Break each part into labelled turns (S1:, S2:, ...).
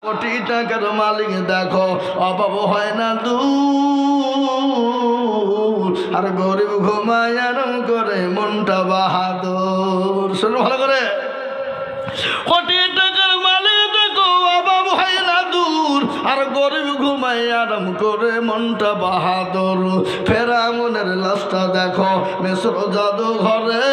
S1: কোটি টাকার মালিক দেখো অভাব হয় না দূর, আর গরিব ঘুমায় আরাম করে মনটা বাহাদুর। শুনো ভালো করে, কোটি টাকার মালিক দেখো অভাব হয় না দূর, আর গরিব ঘুমায় আরাম করে মনটা বাহাদুর। ফেরাউনের লাশটা দেখো মিশর জাদু ঘরে,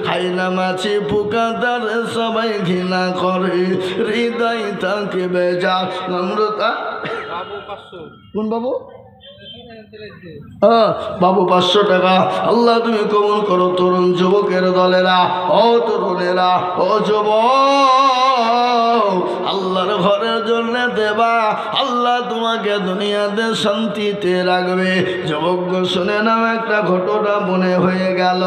S1: খাইনা মাছি পোকা তারে সবাই ঘৃণা করে, হৃদয় তাকে বেজা নম্রতা। কোন বাবু? বাবু 500 টাকা। আল্লাহ তুমি কবুল করো তরুণ যুবকের দলেরা, ও তরুণেরা, ও যুবক, আল্লাহর ঘরের জন্য দেবা, আল্লাহ তোমাকে দুনিয়াতে শান্তিতে রাখবে। যুবক শুনে নাও, একটা ঘটনা মনে হয়ে গেল।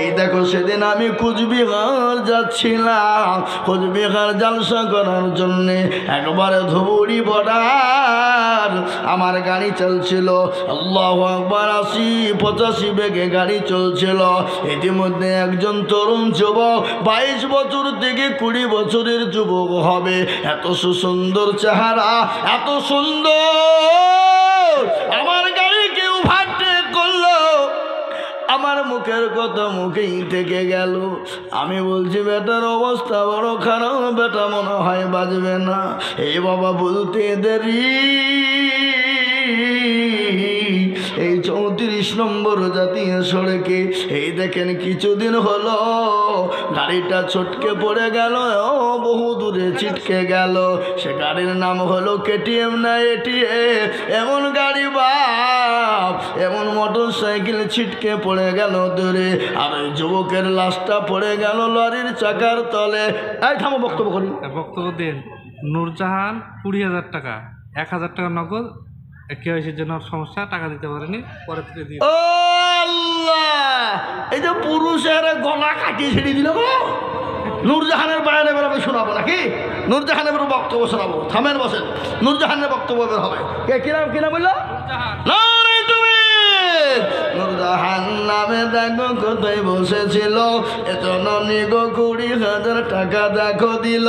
S1: এই দেখো সেদিন আমি কুচবিহার যাচ্ছিলাম, কুচবিহার জালসা করার জন্যে, একবারে ধুবুড়ি বর্ডার আমার গাড়ি চলছিল, আল্লাহু আকবার, 80-85 বেগে গাড়ি চলছিল। ইতিমধ্যে একজন তরুণ যুবক, 22 বছর থেকে 20 বছরের যুবক হবে, এত সুন্দর চেহারা, এত সুন্দর, আমার গাড়ি কেউ ওভারটেক করলো, আমার মুখের কথা মুখেই থেকে গেল। আমি বলছি বেটার অবস্থা বড় খারাপ, বেটা মনে হয় বাজবে না। এই বাবা বলতে দেরি, এই 34 নম্বর জাতীয় সড়কে এই দেখেন কিছুদিন হলো গাড়িটা ছটকে পড়ে গেল, বহু দূরে ছিটকে গেল। সে গাড়ির নাম হলো কেটিএম না এটিএম, এমন গাড়ি বাপ, এমন মোটর সাইকেল ছিটকে পড়ে গেল দূরে, আর ওই যুবকের লাশটা পড়ে গেল লরির চাকার তলে। এই থামো, বক্তব্য করি।
S2: বক্তব্য দিন। নূরজাহান 20,000 টাকা, 1,000 টাকা নগদ, কেওয়াইসির জন্য সমস্যা, টাকা দিতে পারেনি, পরে থেকে দিয়ে।
S1: ও আল্লাহ, এই যে পুরুষের গলা কাটিয়ে ছেড়ে দিল গো। নূরজাহানের বাইরে বের হবে, শোনাবো নাকি? নূরজাহানের বক্তব্য শোনাবো। থামেন, বসেন, নূরজাহানের বক্তব্য বের হবে। কে কিনা বললো? নূরজাহান নামে দেখো কোথায় বসেছিল, এজন্য নিগো 20,000 টাকা দেখো দিল,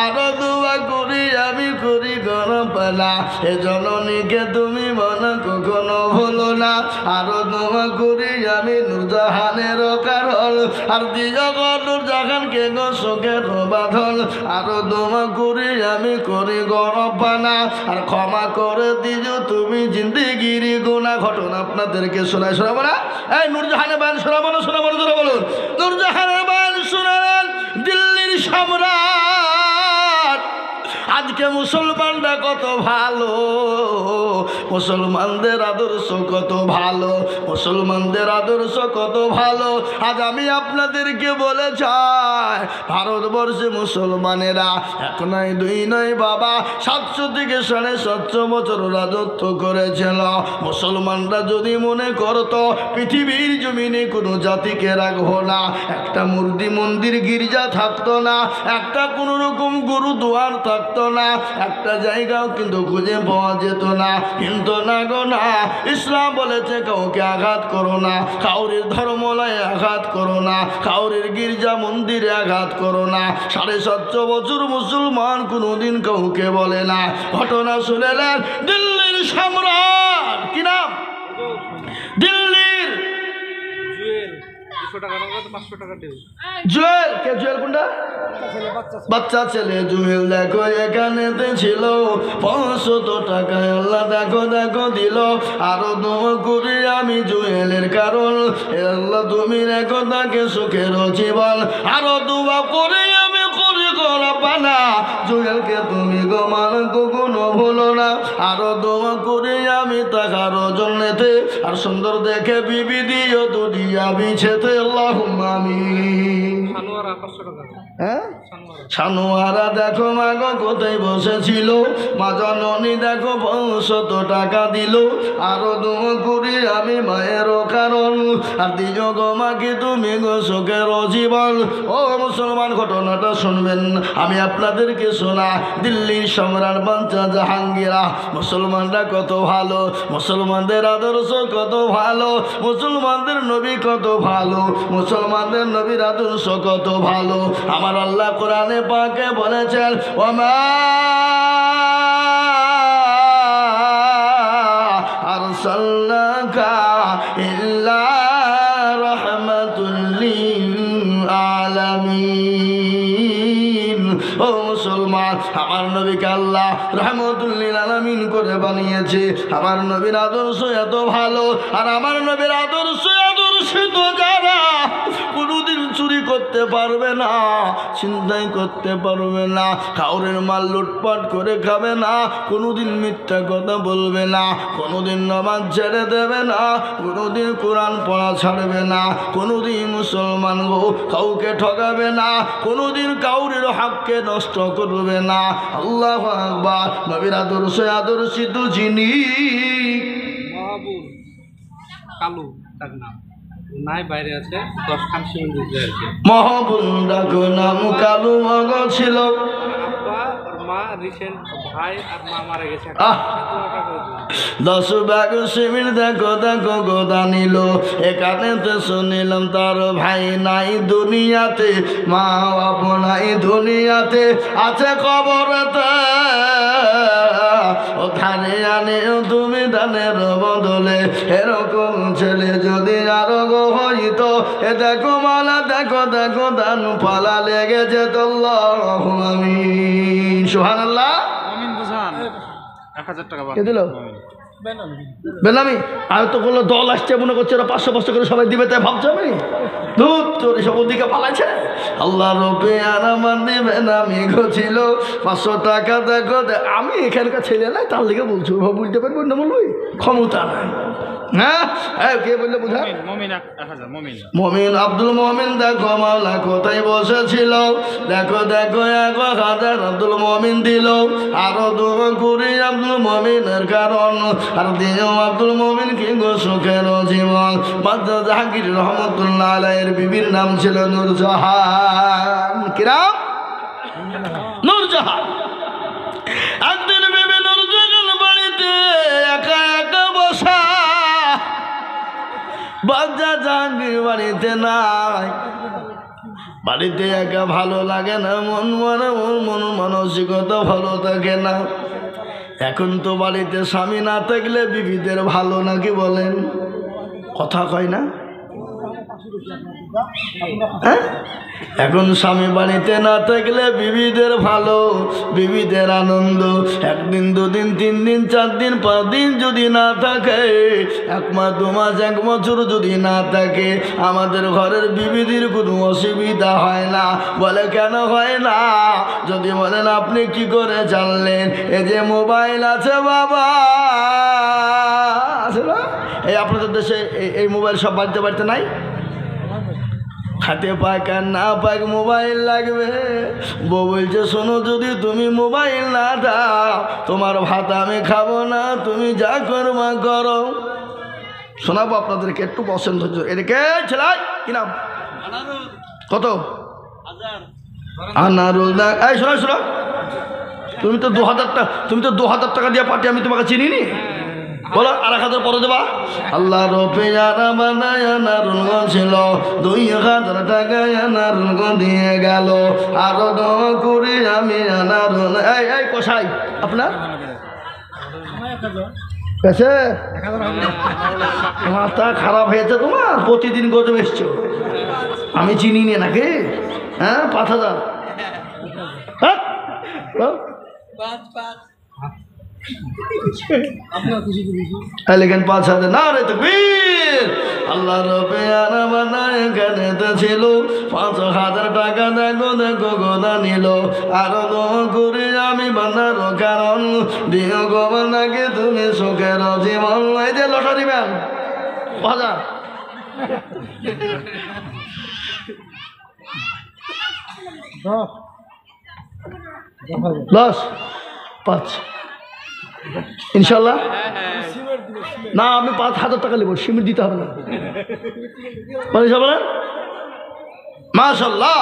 S1: আরো দোয়া করি আমি করি গরম পালা, এজন্য নিকে তুমি মনে কখনো ভুলো না, আরো দোয়া করি আমি নূরজাহানের কারণ, আর দিও নূরজাহানকে গো শোকের বাঁধন, আরো দোয়া করি আমি করি গরম পানা, আর ক্ষমা করে দিও তুমি জিন্দেগির গুনাহ। ঘটনা আপনাদেরকে শোনাবো না? এই নূরজাহানের বয়ান শোনাবো না? শোনাবো না? ধরে বলুন। নূরজাহানের বয়ান শোনালেন দিল্লির সম্রাট। আজকে মুসলমানরা কত ভালো, মুসলমানদের আদর্শ কত ভালো, মুসলমানদের আদর্শ কত ভালো। আজ আমি আপনাদেরকে বলে চাই, ভারতবর্ষে মুসলমানেরা 1 নয় 2 নয় বাবা, 700 থেকে 750 বছর রাজত্ব করেছিল। মুসলমানরা যদি মনে করতো পৃথিবীর জমিনে কোনো জাতিকে রাখবো না, একটা মূর্তি মন্দির গির্জা থাকতো না, একটা কোনো রকম গুরুদুয়ার থাকতো না, একটা জায়গাও কিন্তু খুঁজে পাওয়া যেত না। কিন্তু না গো না, ইসলাম বলেছে কাউকে আঘাত করো না, কাউরের ধর্মলয়ে আঘাত করো না, কাউরের গির্জা মন্দিরে আঘাত করো না। 750 বছর মুসলমান কোনোদিন কাউকে বলে না। ঘটনা শুনেলেন দিল্লির সম্রাট, কি নাম? দিল্লির জুয়েল। কে জুয়েল? কোনটা? বাচ্চা ছেলে জুয়েল। দেখো এখানেতে ছিল 500 টাকা, আল্লাহ দেখো দেখো দিল, আরো দোয়া করি আমি জুয়েলের কারণ, আল্লাহ তুমি রেখো তাকে সুখের জীবন, আরো দোয়া করি আমি করি গরবানা, জুয়েলকে তুমি গমান কখনো ভুলো না, আরো দোয়া করি আমি তাকার জন্যতে, আর সুন্দর দেখে বিবি দিও দুনিয়া বিছেতে, আল্লাহুম্মা আমিন। হ্যাঁ, সানোয়ারা দেখো মাগো কোথায় বসেছিল, মা জননী দেখো 500 টাকা দিল, আরো দোয়া করি আমি মায়ের কারণ, আর দিও গো মাকে তুমি গো সুখের জীবন। ও মুসলমান, ঘটনাটা শুনবেন, আমি আপনাদেরকে শোনা। দিল্লির সম্রাট বাদশা জাহাঙ্গীরা, মুসলমানরা কত ভালো, মুসলমানদের আদর্শ কত ভালো, মুসলমানদের নবী কত ভালো, মুসলমানদের নবীর আদর্শ কত ভালো। আমার আল্লাহ কোরআন কোরআনে পাকে বলেছেন ওমা আরসালনাকা ইল্লা রাহমাতুল লিল আলামিন। ও মুসলমান, আমার নবীকে আল্লাহ রাহমাতুল লিল আলামিন করে বানিয়েছে। আমার নবীর আদর্শ এত ভালো, আর আমার নবীর আদর্শ আদর্শিত যারা কোনোদিন চুরি করতে পারবে না, চিন্তাই করতে পারবে না, কাউরের মাল লুটপাট করে খাবে না, কোনোদিন মিথ্যা কথা বলবে না, কোনোদিন নামাজ ছেড়ে দেবে না, কোনোদিন কোরআন পড়া ছাড়বে না, কোনোদিন মুসলমান গো কাউকে ঠকাবে না, কোনোদিন কাউরের হককে নষ্ট করবে না। আল্লাহু আকবার। নবীর আদর্শ আদর্শিত যিনি
S2: মাহবুব কালু তার নাম, নাই বাইরে আছে 10 খান সিমেন্ট দিতে আর কি।
S1: মহাবুল ডাকো নাম কালু মগ ছিল।
S2: আব্বা আর মা রিসেন্ট ভাই আর মা মারা গেছে।
S1: 10 ব্যাগ সিমেন্ট দেখো দেখো গোদা নিল। এখানেতে শুনিলাম তার ভাই নাই দুনিয়াতে, মা বাপ নাই দুনিয়াতে, আছে কবরেতে। ও ধানে আনে তুমি দানের বদলে, এরকম ছেলে যদি আরো গো হইতো। এ দেখো মালা দেখো দেখো দান পালা লেগে যেত। আল্লাহু আমিন। সুবহানাল্লাহ।
S2: আমিন বুঝান 1000 টাকা
S1: কে দিল? বেনামি। আমি তো বললো দল আসছে মনে করছে ওরা 500 করে সবাই দিবে, তাই ভাবছে আমি দুধ তোর সব ওদিকে পালাইছে। আল্লাহ রবে আর আমার দিবে না মেঘ ছিল 500 টাকা দেখো। আমি এখানকার ছেলে নাই, তার লিগে বলছো বুঝতে পারবো না, বলবি ক্ষমতা নাই। হ্যাঁ কে বললে বুঝা? মমিন আব্দুল মমিন। দেখো মাওলা কোথায় বসেছিল, দেখো দেখো 1000 আব্দুল মমিন দিল। আরো দোয়া করি আব্দুল মমিনের কারণ, আর দিও আব্দুল মমিন কি গো সুখের জীবন। বাদশা জাহাঙ্গীর রহমতুল্লাহ আলাইহির বিবির নাম ছিল নূরজাহান। কিরাম? নূরজাহান। একদিন বিবি নূরজাহান বাড়িতে একা একা বসা। বাদশা জাহাঙ্গীর বাড়িতে নাই। বাড়িতে একা ভালো লাগে না, মন মানসিকতা ভালো থাকে না। এখন তো বাড়িতে স্বামী না থাকলে বিবিদের ভালো নাকি বলেন? কথা কয় না? হ্যাঁ, এখন স্বামী বাড়িতে না থাকলে বিবিদের ভালো, বিবিদের আনন্দ। 1 দিন 2 দিন 3 দিন 4 দিন 5 দিন যদি না থাকে, 1 মাস 2 মাস 1 বছর যদি না থাকে, আমাদের ঘরের বিবিদের কোনো অসুবিধা হয় না। বলে কেন হয় না? যদি বলেন আপনি কি করে জানলেন? এই যে মোবাইল আছে বাবা, আছে না? এই আপনাদের দেশে এই মোবাইল সব বাড়িতে বাড়িতে নাই? হাতে পাক আর না পাক মোবাইল লাগবে। বউ বলছে শোনো, যদি তুমি মোবাইল না দাও তোমার ভাত আমি খাবো না, তুমি যা করবা করো। শোনাবো আপনাদেরকে, একটু বসেন ধৈর্য। এদিকে ছেলাই কি নাম? কত? আনারুল। এই শোনো শোনো, তুমি তো 2000 টাকা দিয়ে পাঠিয়ে আমি তোমাকে চিনি নি। বলো আর 1000 পরে দেবা। আল্লাহ রূপে যারা বানায় আনারুল ছিল, 2000 টাকা আনারুল দিয়ে গেল। আরো দোয়া করি আমি আনারুল। এই কষাই আপনার পেছে মাথা খারাপ হয়েছে তোমার? প্রতিদিন গজব এসছো, আমি চিনি নি নাকি? হ্যাঁ 5000। হ্যাঁ লেখেন 5000 না রে তকবীর। আল্লাহ রবে আনা বানায় এখানে তো ছিল 5000 টাকা দেখো দেখো গোদা নিল। আরো দোয়া করি আমি বানার কারণ, দিও গো বানাকে তুমি সুখের জীবন। এই যে লটারি দিবেন 5000 10 5 ইনশাল্লাহ। না আমি 5000 টাকা নেব, সিমেন্ট দিতে হবে না। বলেন মাশাআল্লাহ।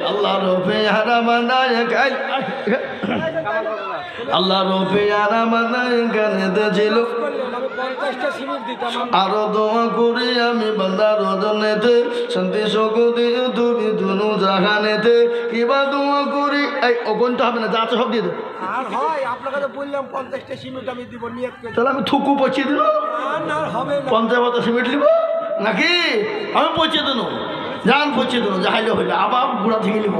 S1: আল্লাহ রবে হারাম আল্লাহ রফিয়ানা মানায় কানেতে ছিল আরো দোয়া করি আমি বান্দার জন্যতে শান্তি শকুতি তুমি দুনু জাহানেতে কিবা দোয়া করি এই অগণটা হবে না যা আছে সব দিয়ে দেব
S3: আর হয় আপনাকে তো বললাম 50টা সিমেন্ট আমি দিব নিয়ত করে
S1: তাহলে আমি থুকু পচিয়ে দিল
S3: না হবে না
S1: 50 মতো সিমেন্ট নিব নাকি আমি পচিয়ে দেবো যান পচিয়ে দেবো যা হাইলে হইলে আবার গুড়া থেকে নিব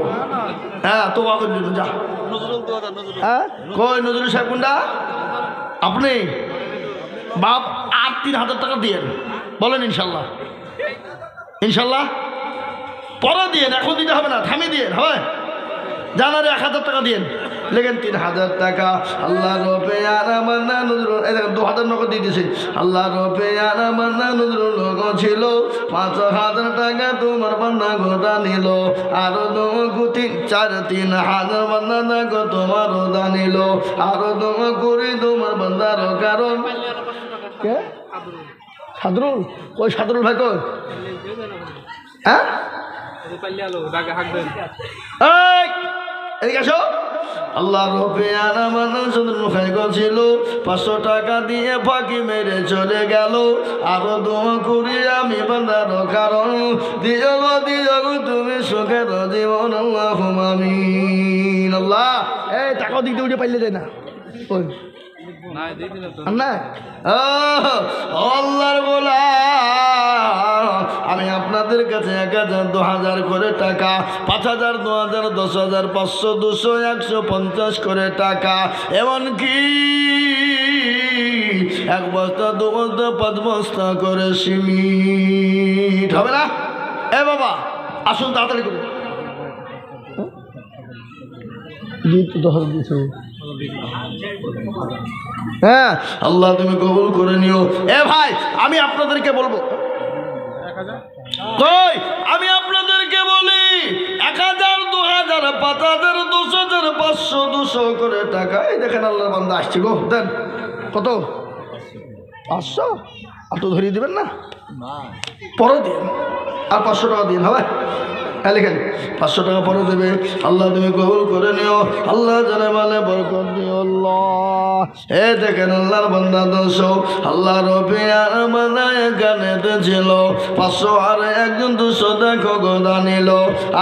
S1: হ্যাঁ তোমা করে দিল যা হ্যাঁ কই নজরুল সাহেব কোনটা আপনি বাপ আর 3000 টাকা দিয়েন বলেন ইনশাল্লাহ ইনশাল্লাহ পরে দিয়েন এখন দিতে হবে না থামিয়ে দিয়েন হবে জানারে 1000 টাকা দিয়েন লেখেন 3000 টাকা আল্লাহ রবে আর আমার না নজরুল এই দেখেন 2000 নগদ দিয়ে দিয়েছি আল্লাহ রবে আর আমার না নজরুল লোক ছিল 5000 টাকা তোমার বান্দা গোদা নিল আরো 3-4-3000 বান্দা গো তোমার ওদা নিল আরো দোয়া করি তোমার বান্দার কারণ কে সাদরুল কই সাদরুল ভাই কই হ্যাঁ এদিকে আসো আল্লাহ রফিয়ানা মানা চন্দ্র খাই ছিল 500 টাকা দিয়ে ফাঁকি মেরে চলে গেল আরো দোয়া করি আমি বান্দার কারণ দিও গো তুমি সুখের জীবন আল্লাহুম্মা আমিন আল্লাহ এই টাকা দিতে উঠে পাইলে যায় না ওই না আল্লাহর গোলাম আমি আপনাদের কাছে 1000 2000 করে টাকা 5000 2000 10000 500 200 150 করে টাকা এমনকি 1 বস্তা 2 বস্তা 5 বস্তা করে সিমেন্ট হবে না এ বাবা আসুন তাড়াতাড়ি করে হ্যাঁ আল্লাহ তুমি কবুল করে নিও এ ভাই আমি আপনাদেরকে বলবো কই আমি আপনাদেরকে বলি 1000 2000 5000 200 500 200 করে টাকা এই দেখেন আল্লাহর বান্দা আসছে গো দেন কত 500 আর তো ধরিয়ে দিবেন না পরে দিন আর 500 টাকা দিন হবে হ্যাঁ লিখেন 500 টাকা পরে দেবে আল্লাহ তুমি কবুল করে নিও আল্লাহ জানে মানে বরকত দিও আল্লাহ এ দেখেন আল্লাহর বান্দা 200 আল্লাহ রফিয়ার বানায় গানেতে ছিল 500 আর একজন 200 দেখো গোদা নিল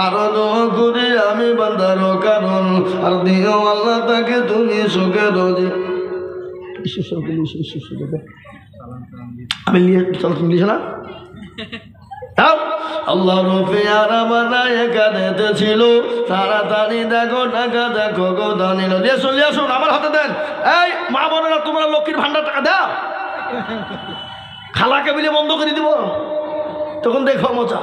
S1: আরো দোয়া করি আমি বান্দার কারণ আর দিও আল্লাহ তাকে তুমি সুখে রোজি আমি নিয়ে চল তুমি দিছ না আল্লাহ রফিয়ারা বানায় কাঁদেতে ছিল তাড়াতাড়ি দেখো টাকা দেখো গোদা নিল দিয়ে আসুন আমার হাতে দেন এই মা বোনেরা তোমরা লক্ষ্মীর ভান্ডার টাকা দাও খালাকে মিলে বন্ধ করে দিব তখন দেখো মজা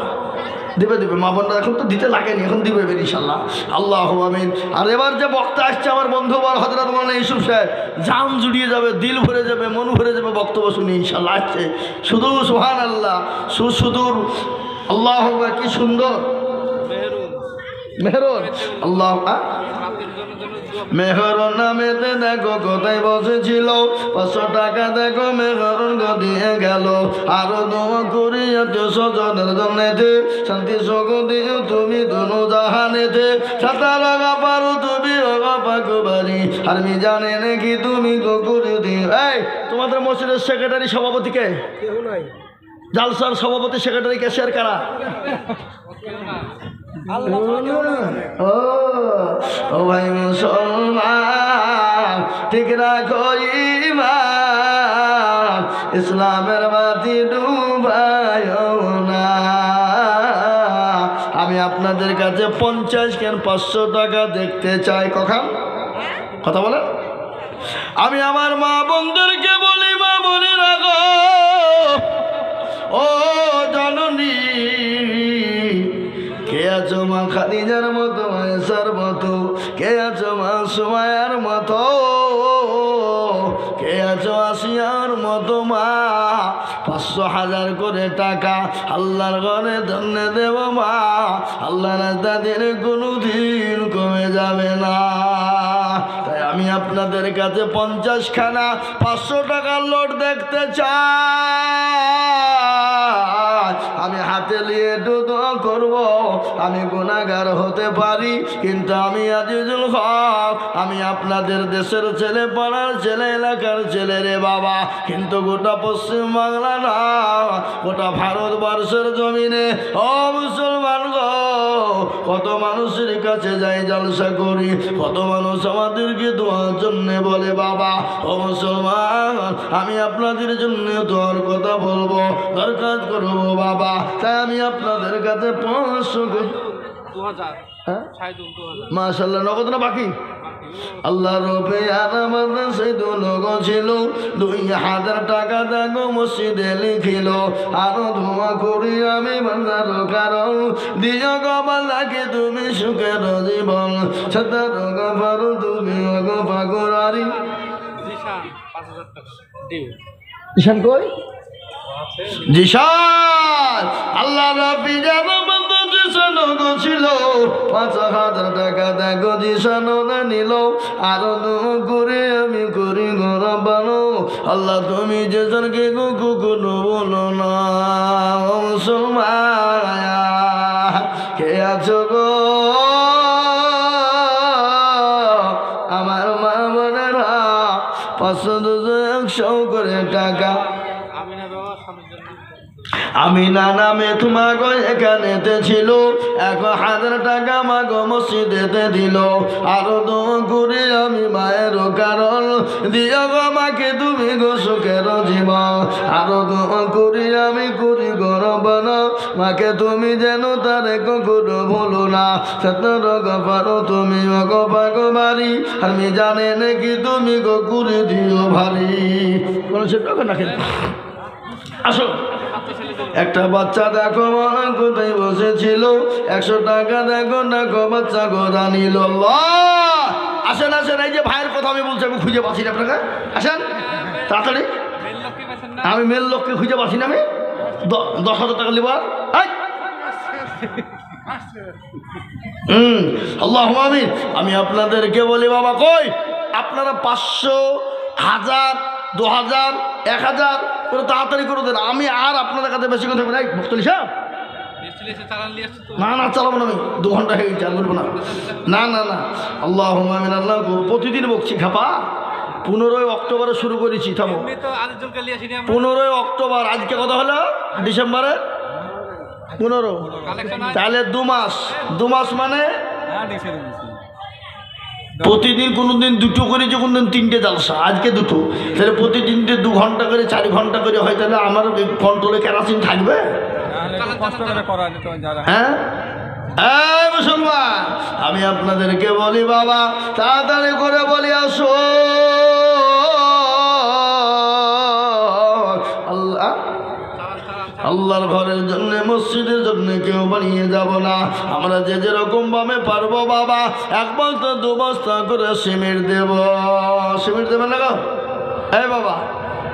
S1: দিবে মা বোনরা এখন তো দিতে লাগেনি এখন দিবে ইনশাল্লাহ আল্লাহ আমিন আর এবার যে বক্তা আসছে আমার বন্ধু বল হযরত মাওলানা ইউসুফ সাহেব জান জুড়িয়ে যাবে দিল ভরে যাবে মন ভরে যাবে বক্তব্য শুনে ইনশাল্লাহ আসছে শুধু সুবহানাল্লাহ সুদূর আল্লাহ কি সুন্দর মেহরুন আল্লাহ মেহরুন নামেতে দেখো কোথায় বসেছিল 500 টাকা দেখো মেহরুন দিয়ে গেল আরো দোয়া করি আত্মীয় স্বজনের জন্যতে শান্তি শকুতি তুমি দুনু জাহানেতে সাতারা পারো তুমি পাকুবারি আর মি জানে নাকি তুমি গকুরি দিও এই তোমাদের মসজিদের সেক্রেটারি সভাপতি কে
S3: কেউ নাই
S1: জালসার সভাপতি সেক্রেটারি ক্যাশিয়ার কারা ও ভাই মুসলমান ঠিক রাখো ঈমান ইসলামের বাতি ডুবায়ো না আমি আপনাদের কাছে 50 কেন 500 টাকা দেখতে চাই কখন কথা বলেন আমি আমার মা বোনদেরকে বলি মা বলি রাখো ও জননী কে আছো মা খাদিজার মতো আয়েশার মতো কে আছো মা সুমায়ার মতো কে আছো আসিয়ার মতো মা 500,000 করে টাকা আল্লাহর ঘরে ধন্য দেব মা আল্লাহ রাস্তা দিনে কোনো দিন কমে যাবে না তাই আমি আপনাদের কাছে 50 খানা 500 টাকার নোট দেখতে চাই আমি হাতে নিয়ে একটু দোয়া করব। আমি গুনাহগার হতে পারি, কিন্তু আমি আজিজুল হক, আমি আপনাদের দেশের ছেলে, পাড়ার ছেলে, এলাকার ছেলে রে বাবা। কিন্তু গোটা পশ্চিম বাংলা না, গোটা ভারতবর্ষের জমিনে ও মুসলমান গো, কত মানুষের কাছে যাই জলসা করি, কত মানুষ আমাদেরকে দোয়ার জন্য বলে বাবা। ও মুসলমান, আমি আপনাদের জন্য দোয়ার কথা বলবো, দরকার করবো বাবা। তাই আমি আপনাদের কাছে 500 মাশাআল্লাহ নগদ না বাকি আল্লাহ রবে আরামদ সেদু লগো ছিল 2000 টাকা দাগো মসজিদে লিখিল আরো ধোয়া করি আমি বান্দার কারণ দিও গো বান্দাকে তুমি সুখের জীবন সদর গফর তুমি গো পাগরারি
S2: জিশান 5000 টাকা দিও
S1: জিশান কই জিশান আল্লাহ রাব্বি জানাবো জিশান গো ছিল 5000 টাকা দেখো জিশান না নিল আরো দোয়া করে আমি করি গো রব্বানো আল্লাহ তুমি জিশানকে গো কোনো বলো না ও মুসলমান কে আছো গো আমার মা বোনেরা 500-200 করে টাকা আমি নানা মেথু মাগো এখানেতে ছিল 1000 টাকা মাগো মসজিদেতে দিল আরো দোয়া করি আমি মায়ের কারণ দিও গো মাকে তুমি গো সুখের জীবন আরো দোয়া করি আমি করি গরবান মাকে তুমি যেন তারে কখনো ভুলো না সতর গফারো তুমি গো পাগো বাড়ি আমি জানে নাকি তুমি গো করে দিও ভারী কোন সেটা না খেলে আসো একটা বাচ্চা দেখো মা কোথায় বসেছিল 100 টাকা দেখো দেখো বাচ্চা গোরা নিল আসেন আসেন এই যে ভাইয়ের কথা আমি বলছি আমি খুঁজে পাচ্ছি না আপনাকে আসেন তাড়াতাড়ি আমি মেল লোককে খুঁজে পাচ্ছি না আমি 10,000 টাকা লিবার আল্লাহ আমিন আমি আপনাদেরকে বলি বাবা কই আপনারা 500 1000 2000 1000 করে তাড়াতাড়ি করে দেন আমি আর আপনাদের কাছে বেশি কথা বলি মুক্তলি সাহেব না না চালাবো না আমি 2 ঘন্টা হয়ে গেছে আর বলবো না না না না আল্লাহ আমিন আল্লাহ প্রতিদিন বকছি খাপা 15 অক্টোবরে শুরু করেছি থামো 15 অক্টোবর আজকে কথা হলো ডিসেম্বরে 15 তাহলে 2 মাস মানে প্রতিদিন কোনোদিন 2টো করে যে কোনোদিন 3টে জালসা আজকে 2টো তাহলে প্রতিদিন 2 ঘন্টা করে 4 ঘন্টা করে হয় তাহলে আমার কন্ট্রোলে কেরাসিন থাকবে হ্যাঁ এই মুসলমান আমি আপনাদেরকে বলি বাবা তাড়াতাড়ি করে বলি আসো আল্লাহ আল্লাহর ঘরের জন্য মসজিদের জন্য কেউ বানিয়ে যাব না আমরা যে যেরকম ভাবে পারবো বাবা 1 বস্তা 2 বস্তা করে সিমেন্ট দেব সিমেন্ট দেবেন না গো এই বাবা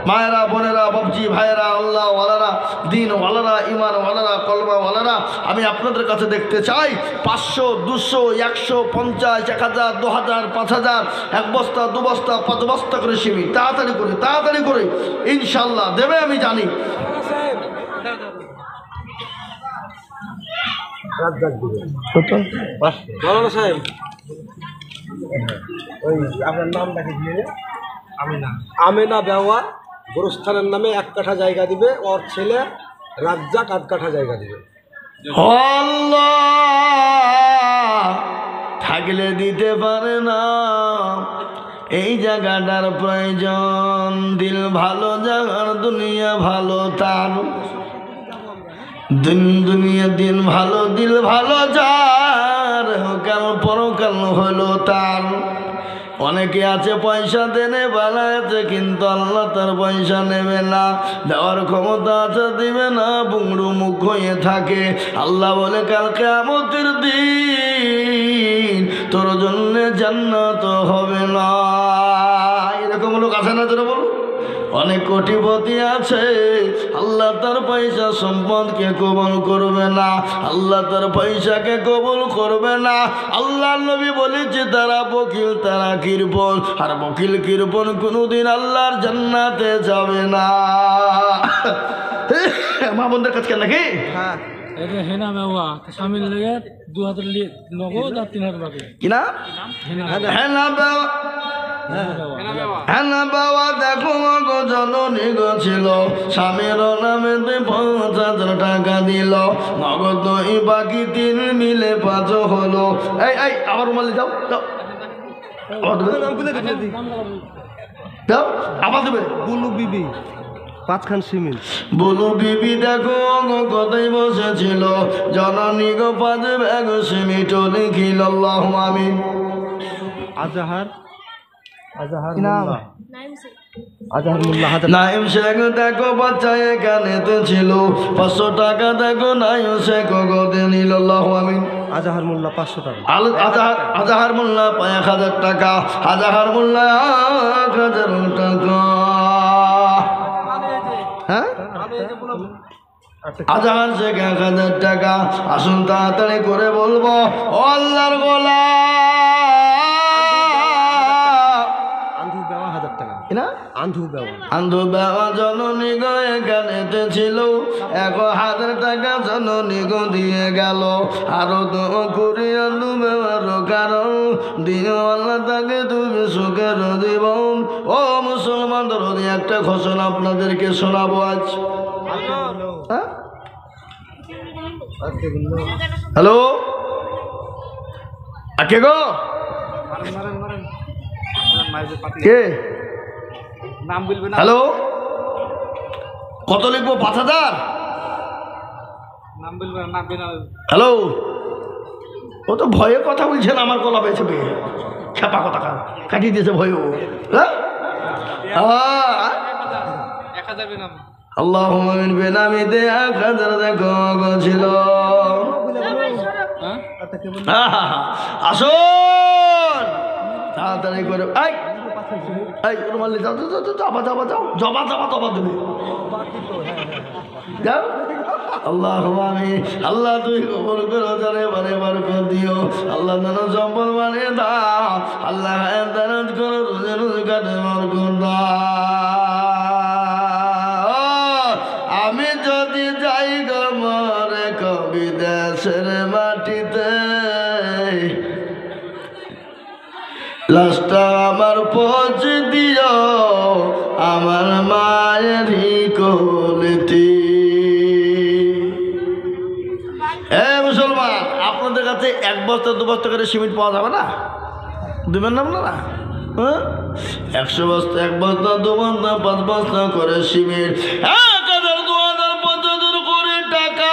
S1: মায়েরা বোনেরা বাবজি ভাইয়েরা আল্লাহ ওয়ালারা দিন ওয়ালারা ইমান ওয়ালারা কলমা ওয়ালারা আমি আপনাদের কাছে দেখতে চাই 500 200 150 1000 2000 5000 1 বস্তা 2 বস্তা 5 বস্তা করে সিমেন্ট তাড়াতাড়ি করে ইনশাল্লাহ দেবে আমি জানি
S3: সাহেব ওই আপনার নামটা কি দিয়ে আমেনা বেওয়া গোরস্থানের নামে 1 কাঠা জায়গা দিবে ওর ছেলে রাজ্জাক 8 কাঠা জায়গা দিবে
S1: থাকলে দিতে পারে না এই জায়গাটার প্রয়োজন দিল ভালো জাগার দুনিয়া ভালো তার দুনিয়া দিন ভালো দিল ভালো যার কাল পরকাল হলো তার অনেকে আছে পয়সা দেনে বেলা আছে কিন্তু আল্লাহ তার পয়সা নেবে না দেওয়ার ক্ষমতা আছে দিবে না বুংড়ু মুখ হয়ে থাকে আল্লাহ বলে কাল কিয়ামতের দিন তোর জন্য জান্নাত হবে না এরকম লোক আছে না তোরা বলো অনেক কোটিপতি আছে আল্লাহ তার পয়সা সম্পদকে কবুল করবে না আল্লাহ তার পয়সাকে কবুল করবে না আল্লাহ নবী বলেছে তারা বকিল তারা কৃপণ আর বকিল কৃপণ কোনোদিন আল্লাহর জান্নাতে যাবে না মা বোনদের কাছে কেন নাকি
S3: হ্যাঁ
S2: এটা হেনা বাবা স্বামীর লেগে 2000 নগদ আর 3000 বাকি
S1: কিনা হ্যাঁ না বাবা হ্যাঁ না বাবা দেখো গো জননী গো ছিল স্বামীর নামে 5000 টাকা দিল নগদ এই বাকি 3 মিলে 5 হলো এই এই আবার মালি যাও যাও যাও আবার দেবে
S3: বুলু বিবি 5 খান সিমেন্ট
S1: বলো বিবি দেখো গো কথাই বসেছিল জননী গো 5 ব্যাগ সিমিট লিখিল আল্লাহু আমিন
S3: আজাহার
S1: নাম
S3: আজাহার মোল্লা হাজার
S1: নাইম শেখ দেখো বাচ্চা এখানে তো ছিল 500 টাকা দেখো নাইম শেখ গদে নিল আল্লাহু আমিন
S3: আজাহার মোল্লা 500 টাকা
S1: আজাহার মোল্লা 1000 টাকা আজাহার মোল্লা 1000 টাকা হ্যাঁ আজাহার শেখ 1000 টাকা আসুন তাড়াতাড়ি করে বলবো ও আল্লাহর
S3: আন্ধু বেওয়া 1000 টাকা
S1: না
S3: আন্ধু বেওয়া
S1: আন্ধু বাবা জননী গো এখানেতে ছিল 1000 টাকা জননী গো দিয়ে গেল আরো তো করি আন্ধু বাবার কারণ দিও আল্লাহ তাকে তুমি সুখের জীবন ও মুসলমান ধরো একটা ঘোষণা আপনাদেরকে শোনাবো আজ হ্যাঁ হ্যালো কে গো কে
S2: নাম বলবে না
S1: হ্যালো কত লিখবো 5000
S2: নাম বলবে না নাম বিনা
S1: হ্যালো ও তো ভয়ে কথা বলছেন আমার গলা বেছে পেয়ে খেপা কথা কাটিয়ে দিয়েছে ভয় ও হ্যাঁ
S2: 1000 বিনাম
S1: আল্লাহ বেনামি দে 1000 দেখো গো ছিল আসুন তাড়াতাড়ি করে এই রুমালি যাও যাবা যাবা যাও জবা জবা জবা দেবে যাও আল্লাহ আমি আল্লাহ তুই কবর করে জানে বারে বার করে দিও আল্লাহ যেন সম্পদ বানিয়ে দাও আল্লাহ দারাজ করে রোজে রোজ কাটে মার আমি যদি যাই গো মরে কবি দেশের মাটিতে লাশটা আমার পৌঁছ দিও আমার মায়ের কোলেতে মুসলমান আপনাদের কাছে 1 বস্তা 2 বস্তা করে সিমেন্ট পাওয়া যাবে না দেবেন না আপনারা হ্যাঁ 100 বস্তা 1 বস্তা 2 বস্তা 5 বস্তা করে সিমেন্ট 1000 2000 5000 করে টাকা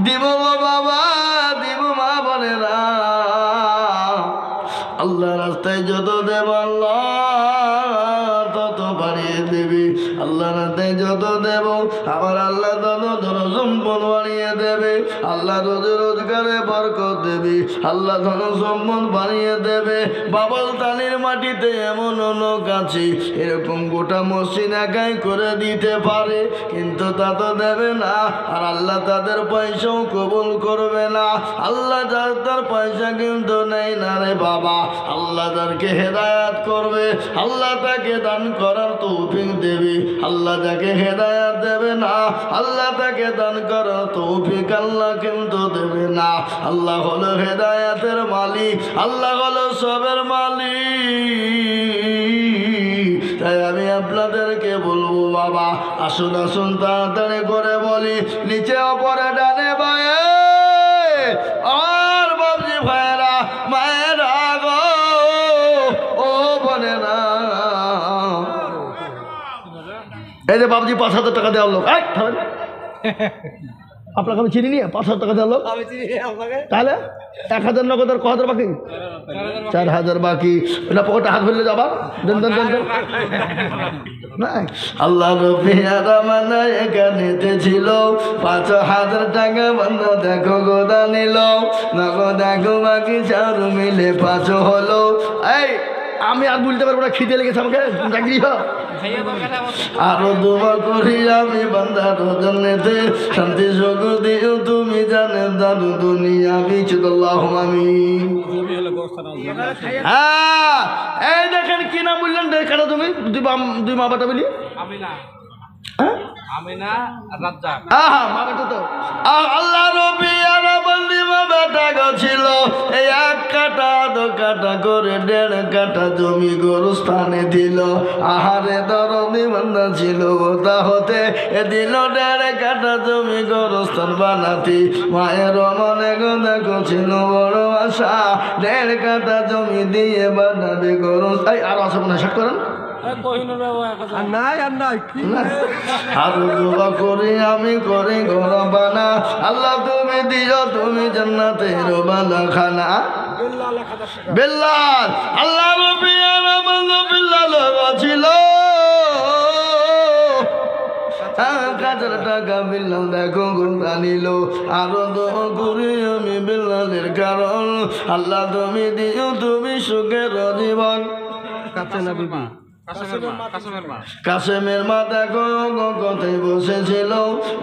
S1: দিব বাবা দিব মা বোনেরা আল্লাহ রাস্তায় যত দেব আল্লাহ তত বাড়িয়ে দেবে আল্লাহ রাস্তায় যত দেব আমার আল্লাহ তত ধন সম্পদ বাড়িয়ে দেবে আল্লাহ রোজ রোজগারে বরকত দেবে আল্লাহ ধন সম্পদ বাড়িয়ে দেবে বাবল তালির মাটিতে এমন লোক আছে এরকম গোটা মসজিদ একাই করে দিতে পারে কিন্তু তা তো দেবে না আর আল্লাহ তাদের পয়সাও কবুল করবে না আল্লাহ তার পয়সা কিন্তু নেই না রে বাবা আল্লাহ তাকে হেদায়াত করবে আল্লাহ তাকে দান করার তৌফিক দেবে আল্লাহ তাকে হেদায়াত দেবে না আল্লাহ তাকে দান করার তৌফিক আল্লাহ কিন্তু দেবে না আল্লাহ হলো হেদায়াতের মালিক আল্লাহ হলো সবের মালিক তাই আমি আপনাদেরকে বলবো বাবা আসুন আসুন তাড়াতাড়ি করে বলি নিচে অপরে ডানে বায়ে আর বাবজি ভাইরা মায়েরা গো ও বলে না এই যে বাবজি 5000 টাকা দেওয়ার লোক আপনাকে আমি চিনি নি 5000 টাকা দেওয়ার লোক তাহলে 1000 নগদের 1000 বাকি 4000 বাকি এটা পকেটে হাত ফেললে যাবা দেন দেন দেন আল্লাহ রবিয়ারামানা এখানেতে ছিল 5000 টাকা বন্ধ দেখো গোদা নিল নগদ দেখো বাকি 4 মিলে 5 হলো এই আমি আর বলতে পারবো না, খিদে লেগেছে আমাকে, চাকরি আরো দোয়া করি আমি বান্দার জন্যতে শান্তি সুখ দিও তুমি জানে দাদু দুনিয়া বিচুল্লাহ আমি। হ্যাঁ এই দেখেন কি নাম বললেন কাটা তুমি দুই মা বাটা বলি আল্লাহ রবি আর বন্দি মা বেটা গছিল এই 1 কাটা 2 কাটা করে 1.5 কাটা জমি গোরস্থানে দিল। আহারে দরদি বান্দা ছিল তা হতে এ দিল 1.5 কাটা জমি গোরস্থান বানাতি। মায়ের মনে দেখো ছিল বড় আশা 1.5 কাটা জমি দিয়ে বানাবে গোরস্থান। আর আছে মনে শেষ করেন করি আমি করি ঘর বানা আল্লাহ তুমি দিও তুমি জান্নাতের বালা খানা। বিল্লাল আল্লাহ রবি বিল্লাল ছিল 1000 টাকা বিল্লাল দেখো গোটা নিল। আরো দোয়া করি আমি বিল্লালের কারণ আল্লাহ তুমি দিও তুমি সুখের জীবন। কাসেমের মা দেখো কথায় বসেছিল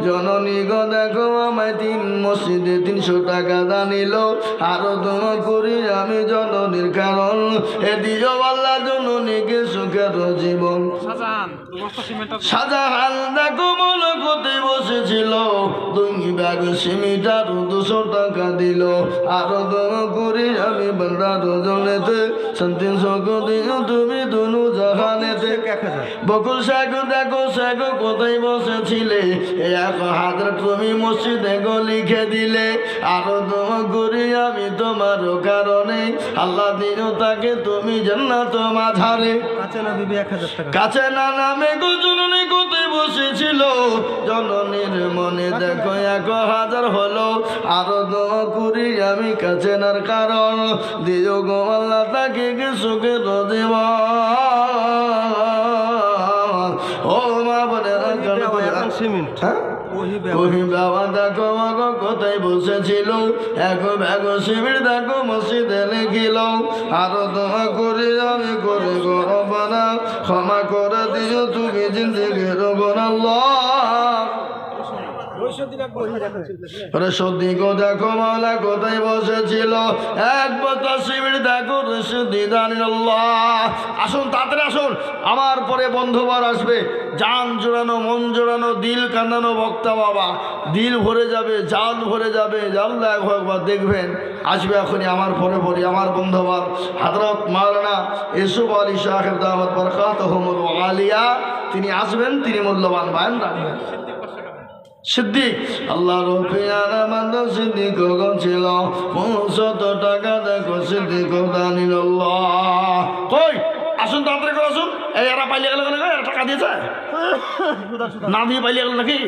S1: জননী গো দেখো আমায় 3 মসজিদে 300 টাকা দানিল। আরো দোয়া করি আমি জননীর কারণ এ দিও আল্লাহ জননীকে সুখের জীবন। শাহজাহান দেখো মনে কোথায় বসেছিল 2 ব্যাগ সিমেন্ট আর 200 টাকা দিল। আরো দোয়া করি আমি বান্দার জনেতে শান্তি সুখ দিও তুমি দুনু জাহান। বকুল সাগো দেখো সাগো কোথায় বসেছিলে 1000 তুমি মসজিদে গো লিখে দিলে। আরো দোয়া করি আমি তোমার কারণে আল্লাহ দিও তাকে তুমি জান্নাত মাঝারে। কাছে না নামে গো জননী কোথায় বসেছিল জননীর মনে দেখো 1000 হলো। আরো দোয়া করি আমি কাছে নার কারণ দিও গো আল্লাহ তাকে সুখের জীবন। ও মা বোনেরা ওহি বাবা দেখো কোথায় বসেছিল 1 ব্যাগ সিমেন্ট দেখো মসজিদে লিখিল। আরো দোয়া করি আমি করে গরব না ক্ষমা করে দিও তুমি জিন্দেগির গুনাহ। রশদি গো দেখো মাওলা কোথায় বসেছিল 1 বস্তা সিমেন্ট দেখো রশদি দানিল্লাহ। আসুন তাড়াতাড়ি আসুন, আমার পরে বন্ধুবার আসবে, জান জোড়ানো মন জোড়ানো দিল কাঁদানো বক্তা বাবা, দিল ভরে যাবে জান ভরে যাবে। জানলা একবার দেখবেন আসবে এখনই আমার পরে পরে আমার বন্ধুবার হযরত মাওলানা ইউসুফ আলী সাহেব দাওয়াত বরকাতুহুমুল আলিয়া, তিনি আসবেন, তিনি মূল্যবান বয়ান রাখবেন। সিদ্দিক আল্লাহ রবিয়ার বান্দা সিদ্দিক ছিল 500 টাকা দেখো সিদ্দিক দানিল্লাহ। কই আসুন তাড়াতাড়ি করে আসুন। এই এরা পাইলে গেল কেন, এরা টাকা দিয়েছে না দিয়ে পাইলে গেল নাকি?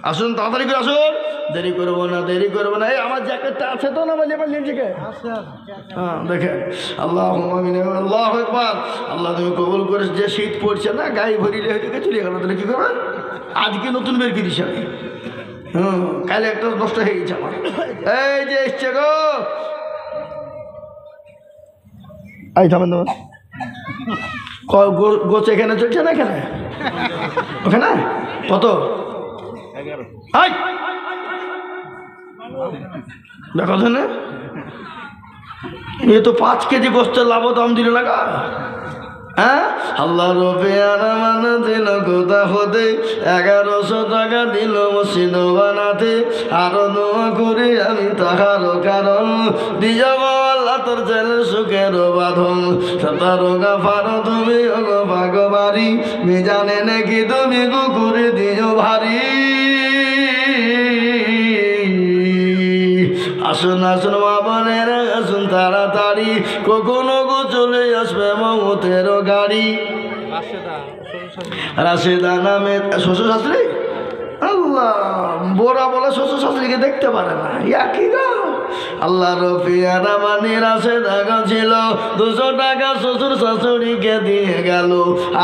S1: আসুন তাড়াতাড়ি করে আসুন, দেরি করবো না দেরি করবো না। এই আমার জ্যাকেটটা আছে তো না পাইলে পাইলে থেকে হ্যাঁ দেখেন আল্লাহ আল্লাহ একবার। আল্লাহ তুমি কবুল করেছ, যে শীত পড়ছে না গায়ে ভরিলে হয়ে চলে গেল, তাহলে কী করবেন? আজকে নতুন বের করিস আমি, কালে একটা নষ্ট হয়ে গেছে আমার। এই যে এসছে গো, এই থামেন থামেন, গোছ এখানে চলছে না, এখানে ওখানে কত দেখা না? এ তো 5 কেজি গোস্তের লাভ দাম দিল না গা। হ্যাঁ আল্লাহ রবিয়ার মানে দিল কোথা হতে 1100 টাকা দিল মসজিদ বানাতে। আরো দোয়া করি আমি তাহারও কারণ দিয়ে আল্লাহ তোর ছেলের সুখের বাঁধন। তারও গাফার তুমি ভাগবাড়ি মিজানে নাকি তুমি কুকুরে দিও ভারী। আসুন আসুন মা বোনেরা আসুন তাড়াতাড়ি, কখনো গো চলে আসবে মমতের গাড়ি। রাশেদা নামে শ্বশুর শাশুড়ি, আল্লাহ বোরা বলে শ্বশুর শাশুড়িকে দেখতে পারে না, একই গো আল্লাহ রফিয়ারা বানির আসে দেখা ছিল 200 টাকা শ্বশুর শাশুড়িকে দিয়ে গেল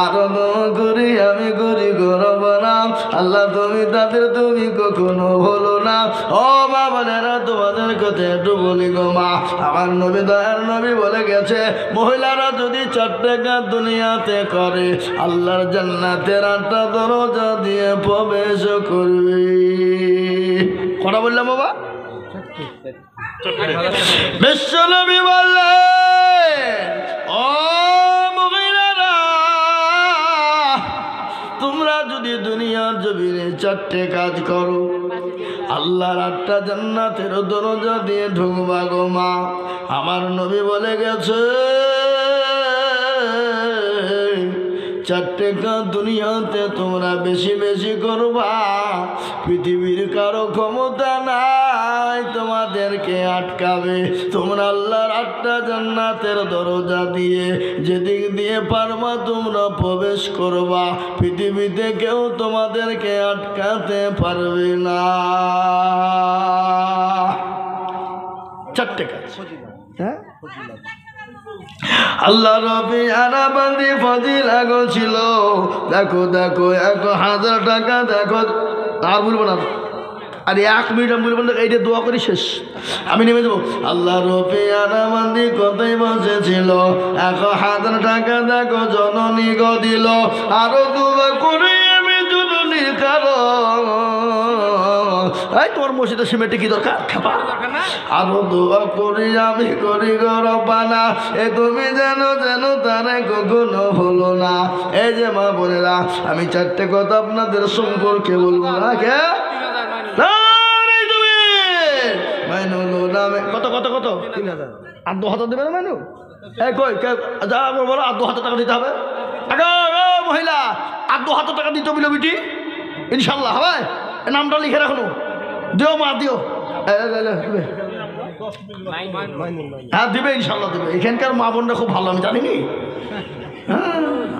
S1: আরো দোয়া করি আমি করি গরব না আল্লাহ তুমি তাদের তুমি কখনো বলো না ও বাবারা তোমাদের কথা একটু বলি গো মা আমার নবী দয়ার নবী বলে গেছে মহিলারা যদি 4 টাকা দুনিয়াতে করে আল্লাহর জান্নাতের 8টা দরজা দিয়ে প্রবেশ করবে কথা বললাম বাবা বিশ্বনবী বললেন ও মহিলারা তোমরা যদি দুনিয়ার জমিনে 4টে কাজ করো আল্লাহর 8টা জান্নাতের দরজা দিয়ে ঢুকবা গো মা আমার নবী বলে গেছে 4টে কাজ দুনিয়াতে তোমরা বেশি বেশি করবা পৃথিবীর কারো ক্ষমতা নাই তোমাদেরকে আটকাবে তোমরা আল্লাহর 8টা জান্নাতের দরজা দিয়ে যেদিক দিয়ে পারবা তোমরা প্রবেশ করবা পৃথিবীতে কেউ তোমাদেরকে আটকাতে পারবে না 4টে কাজ হ্যাঁ আল্লাহ রবি আরাবান্দি ফজিলা গো ছিল দেখো দেখো 1000 টাকা দেখো আর বলবো না আর 1 মিনিট আমি বলবো না এইটা দোয়া করি শেষ আমি নেমে যাবো আল্লাহ রবি আরাবান্দি কথাই বসেছিল 1000 টাকা দেখো জননী গো দিল আরো দোয়া করি আমি জননীর কারণ এই তোমার মসজিদে সিমেন্টে কি দরকার আরো দোয়া করি আমি করি গো রব্বানা এ তুমি জানো জানো তারা কখনো হলো না এই যে মা বোনেরা আমি 4টে কথা আপনাদের সম্পর্কে বলবো না কে কত কত কত 3000 আর 2000 দেবে না মাইনু এই কই যা বলো আর 2000 টাকা দিতে হবে আগে মহিলা আর 2000 টাকা দিতে হবে বিটি ইনশাল্লাহ হবে নামটা লিখে রাখুন দিও মা দিও হ্যাঁ দিবে ইনশাল্লাহ দিবে এখানকার মা বোনরা খুব ভালো আমি জানিনি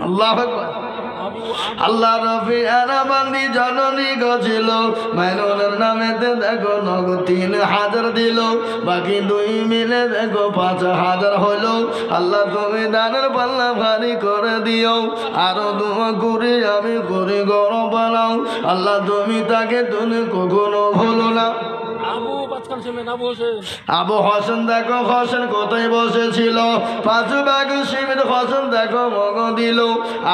S1: আল্লাহ আল্লাহ রবি আরাবান্দি জননী গছিল মাইনুলের নামেতে দেখো নগদ 3000 দিল বাকি 2 মিলে দেখো 5000 হলো আল্লাহ তুমি দানের পাল্লা ভারী করে দিও আরো দোয়া করি আমি করি গরম বানাও আল্লাহ তুমি তাকে তুমি কখনো ভুলো না আবু হোসেন দেখো হোসেন কোথায় বসেছিল 5 ভাগ সিমেন্ট হোসেন দেখো মগ দিল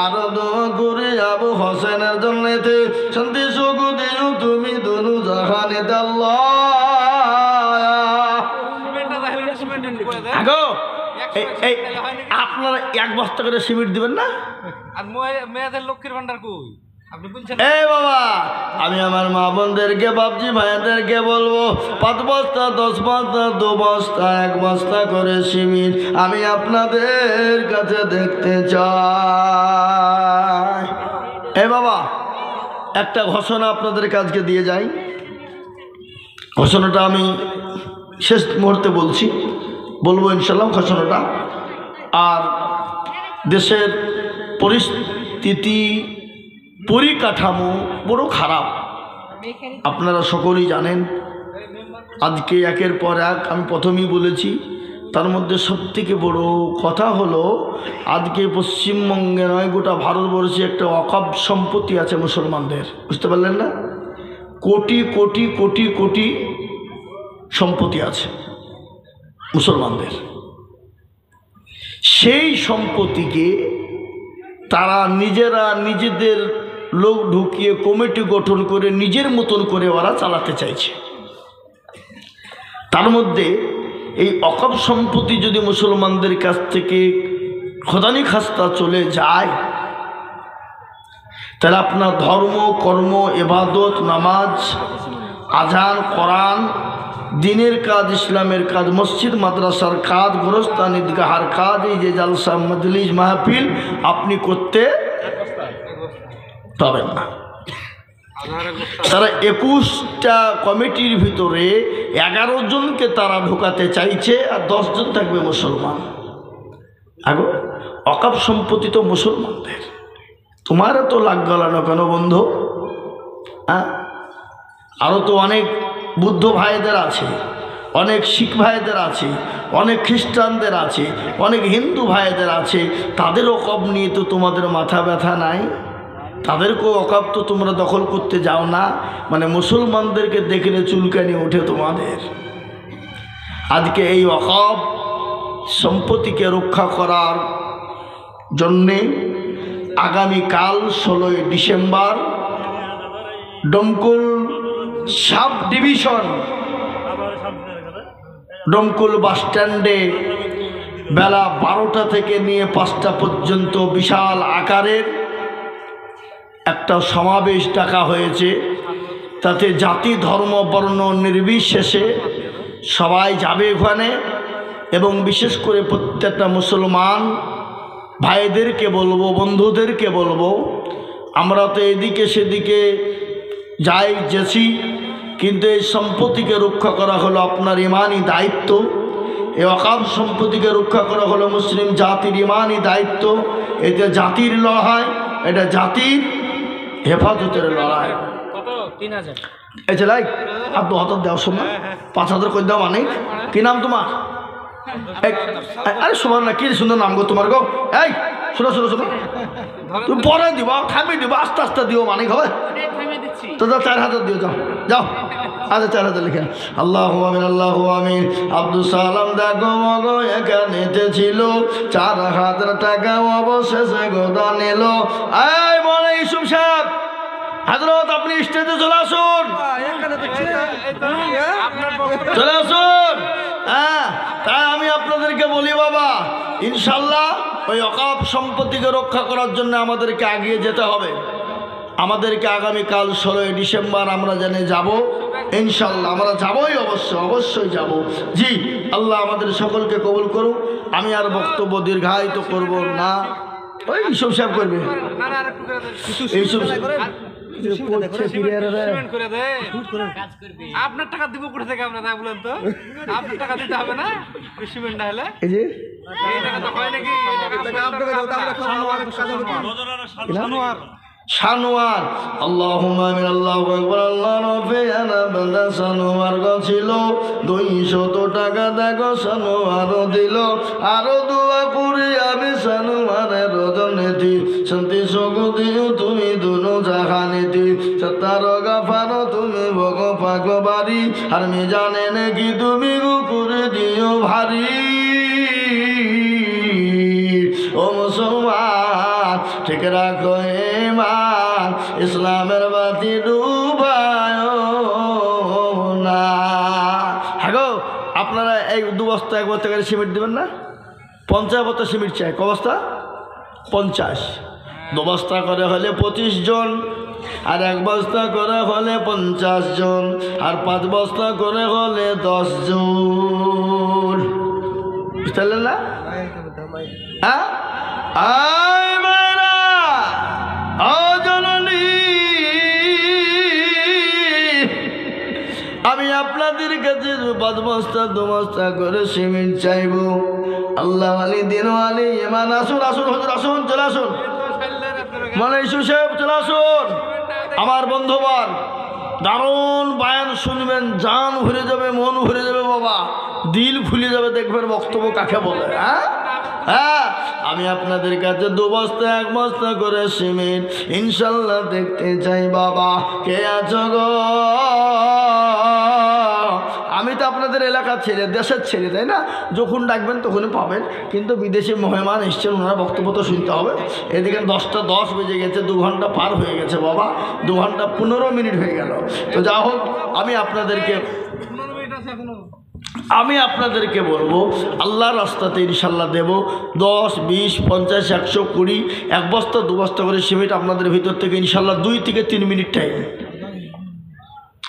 S1: আরো দোয়া করে আবু হোসেনের জন্য শান্তি সুখ দিও তুমি দুনু জাহানে আগো আপনারা 1 বস্তা করে সিমেন্ট দিবেন না
S2: আর মেয়েদের লক্ষ্মীর ভান্ডার কই
S1: এই বাবা আমি আমার মা বোনদেরকে বাপজি ভাইয়াদেরকে বলবো 5 বস্তা 10 বস্তা 2 বস্তা 1 বস্তা করে সিমেন্ট আমি আপনাদের কাছে দেখতে চাই এই বাবা একটা ঘোষণা আপনাদের কাছকে দিয়ে যাই ঘোষণাটা আমি শেষ মুহূর্তে বলবো ইনশাল্লাহ ঘোষণাটা আর দেশের পরিস্থিতি পরিকাঠামো বড় খারাপ আপনারা সকলেই জানেন আজকে একের পর এক আমি প্রথমেই বলেছি তার মধ্যে সবথেকে বড় কথা হলো আজকে পশ্চিমবঙ্গে নয় গোটা ভারতবর্ষে একটা ওয়াকফ সম্পত্তি আছে মুসলমানদের বুঝতে পারলেন না কোটি কোটি কোটি কোটি সম্পত্তি আছে মুসলমানদের সেই সম্পত্তিকে তারা নিজেরা নিজেদের লোক ঢুকিয়ে কমিটি গঠন করে নিজের মতন করে ওরা চালাতে চাইছে তার মধ্যে এই ওয়াকফ সম্পত্তি যদি মুসলমানদের কাছ থেকে খোদানি খাস্তা চলে যায় তাহলে আপনার ধর্ম কর্ম ইবাদত নামাজ আজান কোরআন দিনের কাজ ইসলামের কাজ মসজিদ মাদ্রাসার কাজ গোরস্থান ঈদগাহার কাজ এই যে জালসা মজলিস মাহফিল আপনি করতে পাবেন না তারা 21টা কমিটির ভিতরে 11 জনকে তারা ঢোকাতে চাইছে আর 10 জন থাকবে মুসলমান আগো ওয়াকফ সম্পত্তি তো মুসলমানদের তোমারও তো লাগ গলানো কেন বন্ধু হ্যাঁ আরও তো অনেক বুদ্ধ ভাইদের আছে অনেক শিখ ভাইদের আছে, অনেক খ্রিস্টানদের আছে, অনেক হিন্দু ভাইদের আছে, তাদের ওকব নিয়ে তো তোমাদের মাথা ব্যথা নাই? তাদেরকেও ওকব তো তোমরা দখল করতে যাও না? মানে মুসলমানদেরকে দেখলে চুলকানি ওঠে তোমাদের। আজকে এই ওকব সম্পত্তিকে রক্ষা করার জন্যে আগামীকাল 16ই ডিসেম্বর ডমকুল সাব ডিভিশন ডমকুল বাস স্ট্যান্ডে বেলা 12টা থেকে নিয়ে 5টা পর্যন্ত বিশাল আকারের একটা সমাবেশ ডাকা হয়েছে। তাতে জাতি ধর্ম বর্ণ নির্বিশেষে সবাই যাবে ওখানে, এবং বিশেষ করে প্রত্যেকটা মুসলমান ভাইদেরকে বলবো, বন্ধুদেরকে বলবো, আমরা তো এদিকে সেদিকে যাই যেছি, কিন্তু এই সম্পত্তিকে রক্ষা করা হলো আপনার ইমানি দায়িত্ব। এই ওয়াকফ সম্পত্তিকে রক্ষা করা হলো মুসলিম জাতির ইমানি দায়িত্ব। এটা জাতির লড়াই, এটা জাতির হেফাজতের লড়াই। এই যে লাই আপনি হঠাৎ দেওয়া শোনা 5,000 করে দেওয়া মানে কি নাম তোমার? আরে শোনা না, কি সুন্দর নাম গো তোমার গো। এই শোনো শোনো শোনো, তুমি পরে দিব, থামিয়ে দিব, আস্তে আস্তে দিও মানিক হবে তো। 4,000 দিও, যাও যাও। আচ্ছা 4,000 লিখেন। আল্লাহু আমিন, আল্লাহু আমিন। আব্দুল সালাম দেখো মগো এখানেতে ছিল 4,000 টাকা অবশেষে গোদা নিল। এই বলে ইউসুফ সাহেব হযরত, আপনি স্টেজে চলে আসুন, চলে আসুন। হ্যাঁ, তাই আমি আপনাদেরকে বলি বাবা, ইনশাল্লাহ ওই ওয়াকফ সম্পত্তিকে রক্ষা করার জন্য আমাদেরকে এগিয়ে যেতে হবে। আমাদেরকে আগামীকাল 16ই ডিসেম্বর আমরা জানি যাব, ইনশাল্লাহ আমরা যাবই, অবশ্যই যাব। জি, আল্লাহ আমাদের সকলকে কবুল করুন। আমি আর বক্তব্য দীর্ঘায়িত করব না, ওই ইউসুফ সাহেব করবে। ইউসুফ
S2: আপনার টাকা দিব কোথা থেকে? আমরা তাই বলেন তো, আপনার টাকা দিতে হবে না সিমেন্ট না হলে?
S1: এই যে
S2: এই টাকা তো হয় নাকি?
S1: সানোয়ার, আল্লাহুম্মা আমিন, আল্লাহু আকবার। আল্লাহ রফিয়ানা বান্দা সানোয়ার ছিল 200 টাকা, দেখো সানোয়ারও দিল। আরো দোয়া করি আমি সানোয়ারের রজনীতি, শান্তি সুখদিও তুমি দুনো জাহানীতি, সত্তার গাফার তুমি ভগ পাকবারি, আর মি জানে নাকি তুমি করে দিও ভারী। ও মুসলমান ঠিক রাখো ঈমান, ইসলামের বাতি ডুবায় না। হ্যাঁ গো, আপনারা এই 2 বস্তা 1 বস্তা করে সিমেন্ট দেবেন না? 50 বস্তা সিমেন্ট চাই। ক বস্তা? 50। 2 বস্তা করে হলে 25 জন, আর 1 বস্তা করে হলে 50 জন, আর 5 বস্তা করে হলে 10 জন। বুঝতে পারলেন না? হ্যাঁ, আয় মারা ও জননী, আমি আপনাদের কাছে 5 বস্তা 2 বস্তা করে সিমেন্ট চাইব। আল্লাহ আলী, দিন আলী, ইমান। আসুন আসুন হুজুর, আসুন, চলে আসুন। মানে ইসু সাহেব চলে আসুন। আমার বন্ধুবান, দারুণ বায়ান শুনবেন, জান ভরে যাবে, মন ভরে যাবে বাবা, দিল ফুলে যাবে, দেখবেন বক্তব্য কাকে বলে। হ্যাঁ হ্যাঁ, আমি আপনাদের কাছে 2 বস্তা 1 বস্তা করে সিমেন্ট ইনশাল্লাহ দেখতে চাই বাবা। কে আছো গো? আমি তো আপনাদের এলাকা ছেড়ে, দেশের ছেড়ে, তাই না? যখন ডাকবেন তখনই পাবেন, কিন্তু বিদেশি মেহমান এসছেন, ওনারা বক্তব্য তো শুনতে হবে। এদিকে 10টা 10 বেজে গেছে, 2 ঘন্টা পার হয়ে গেছে বাবা, 2 ঘন্টা 15 মিনিট হয়ে গেল। তো যা হোক, আমি আপনাদেরকে বলবো, আল্লাহর রাস্তাতে ইনশাল্লাহ দেব 10, 20, 50, 100, 20, 1 বস্তা 2 বস্তা করে সিমেন্ট আপনাদের ভিতর থেকে ইনশাল্লাহ 2 থেকে 3 মিনিট টাইম।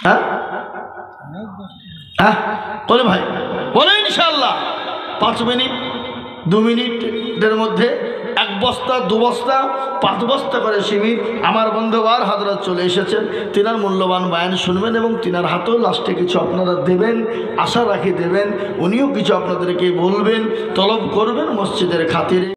S1: হ্যাঁ হ্যাঁ, বলে ভাই, বলে ইনশাল্লাহ 5 মিনিট 2 মিনিটের মধ্যে 1 বস্তা 2 বস্তা 5 বস্তা করে সিমেন্ট। আমার বন্ধুবার হযরত চলে এসেছেন, তিনার মূল্যবান বয়ান শুনবেন এবং তিনার হাতেও লাস্টে কিছু আপনারা দেবেন, আশা রাখি দেবেন। উনিও কিছু আপনাদেরকে বলবেন, তলব করবেন মসজিদের খাতিরে।